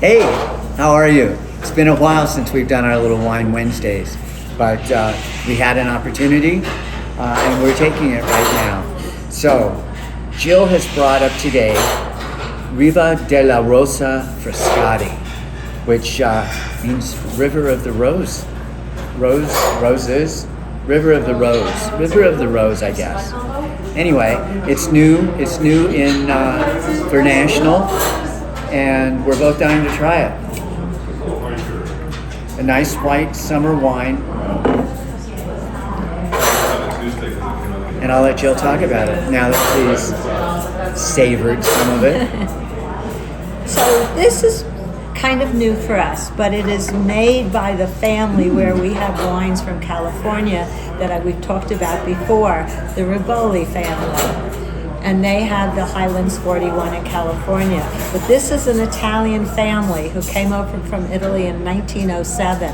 Hey, how are you? It's been a while since we've done our little Wine Wednesdays, but we had an opportunity and we're taking it right now. So, Jill has brought up today Riva della Rosa Frascati, which means River of the Rose. Roses? River of the Rose. River of the Rose, I guess. Anyway, it's new in for National, and we're both dying to try it. A nice white summer wine. And I'll let Jill talk about it now that she's savored some of it. So this is kind of new for us, but it is made by the family where we have wines from California that we've talked about before, the Riboli family. And they have the Highlands 41 in California. But this is an Italian family who came over from Italy in 1907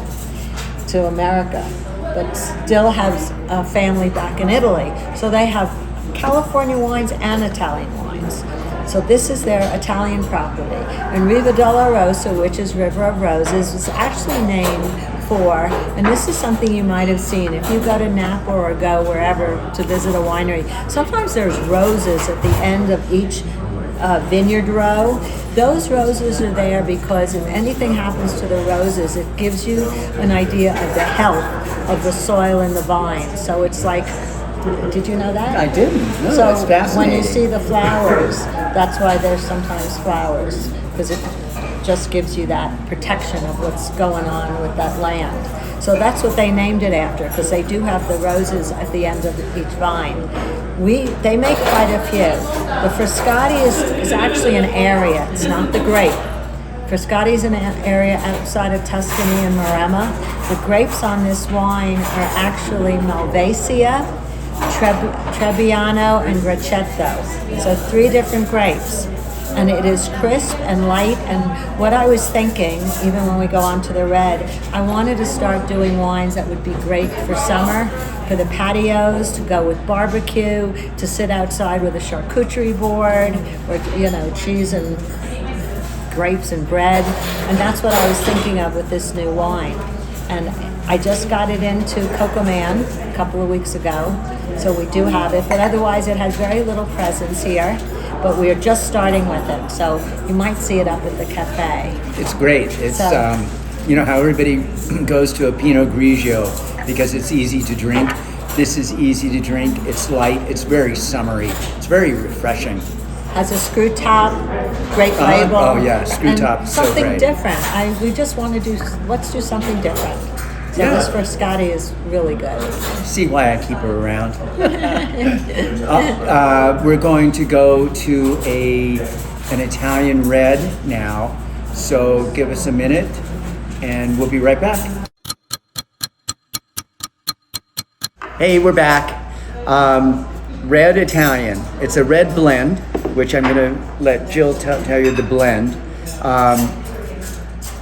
to America, but still has a family back in Italy. So they have California wines and Italian wines. So this is their Italian property. And Riva della Rosa, which is River of Roses, was actually named for, and this is something you might have seen, if you go to Napa or go wherever to visit a winery, sometimes there's roses at the end of each vineyard row. Those roses are there because if anything happens to the roses, it gives you an idea of the health of the soil and the vine. So it's like, did you know that? I didn't. No, so that's fascinating. When you see the flowers, that's why there's sometimes flowers, because it just gives you that protection of what's going on with that land. So that's what they named it after, because they do have the roses at the end of each vine. They make quite a few. The Frascati is actually an area. It's not the grape. Frascati is an area outside of Tuscany and Maremma. The grapes on this wine are actually Malvasia, Trebbiano, and Gracetto. So 3 different grapes. And it is crisp and light. And what I was thinking, even when we go on to the red, I wanted to start doing wines that would be great for summer, for the patios, to go with barbecue, to sit outside with a charcuterie board, or cheese and grapes and bread. And that's what I was thinking of with this new wine. And I just got it into Coco Man a couple of weeks ago, so we do have it, but otherwise it has very little presence here. But we are just starting with it, so you might see it up at the cafe. It's great. It's you know how everybody goes to a Pinot Grigio because it's easy to drink. This is easy to drink. It's light. It's very summery. It's very refreshing. Has a screw top, great label. Oh yeah, screw top, so something great. different. We just want to let's do something different. So this Frascati is really good. See why I keep her around. We're going to go to an Italian red now, so give us a minute and we'll be right back. Hey, we're back. Red Italian. It's a red blend, which I'm going to let Jill tell you the blend.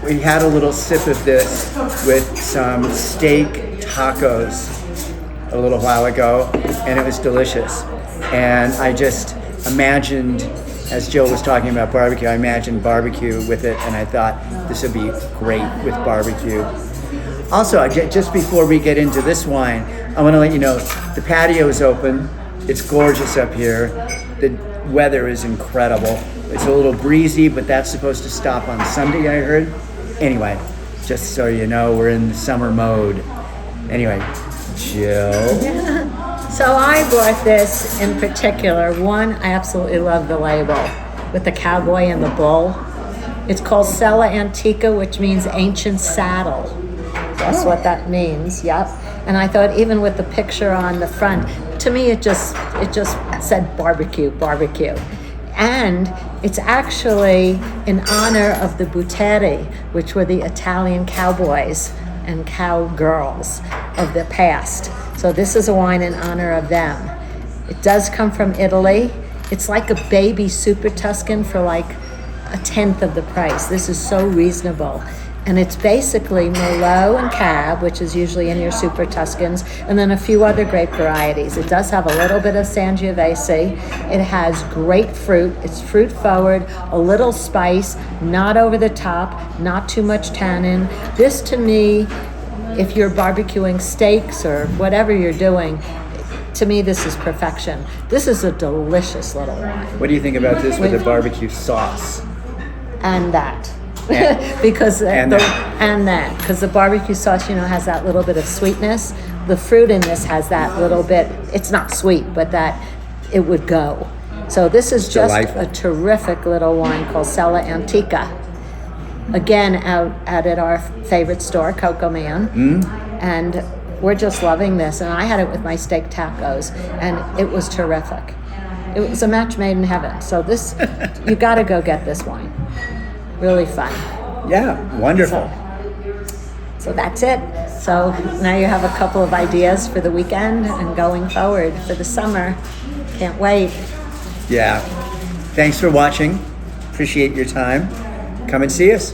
We had a little sip of this with some steak tacos a little while ago, and it was delicious. And I just imagined, as Jill was talking about barbecue, I imagined barbecue with it, and I thought this would be great with barbecue. Also, just before we get into this wine, I want to let you know the patio is open. It's gorgeous up here. The weather is incredible. It's a little breezy, but that's supposed to stop on Sunday, I heard. Anyway, just so you know, we're in summer mode. Anyway, Jill. So I bought this in particular. One, I absolutely love the label with the cowboy and the bull. It's called Sella Antica, which means ancient saddle. That's what that means, yep. And I thought even with the picture on the front, to me it just said barbecue. And it's actually in honor of the Butteri, which were the Italian cowboys and cowgirls of the past. So this is a wine in honor of them. It does come from Italy. It's like a baby Super Tuscan for like a tenth of the price. This is so reasonable. And it's basically Merlot and Cab, which is usually in your Super Tuscans, and then a few other grape varieties. It does have a little bit of Sangiovese. It has grapefruit. It's fruit forward, a little spice, not over the top, not too much tannin. This, to me, if you're barbecuing steaks or whatever you're doing, to me, this is perfection. This is a delicious little wine. What do you think about this with a barbecue sauce? And that. And- because and because the barbecue sauce, has that little bit of sweetness. The fruit in this has that little bit. It's not sweet, but that it would go. So this is just delightful. a terrific little wine called Sella Antica. Again, out at our favorite store, Coco Man, and we're just loving this. And I had it with my steak tacos, and it was terrific. It was a match made in heaven. So this, you got to go get this wine. Really fun. Yeah, wonderful. So that's it. So now you have a couple of ideas for the weekend and going forward for the summer. Can't wait. Yeah. Thanks for watching. Appreciate your time. Come and see us.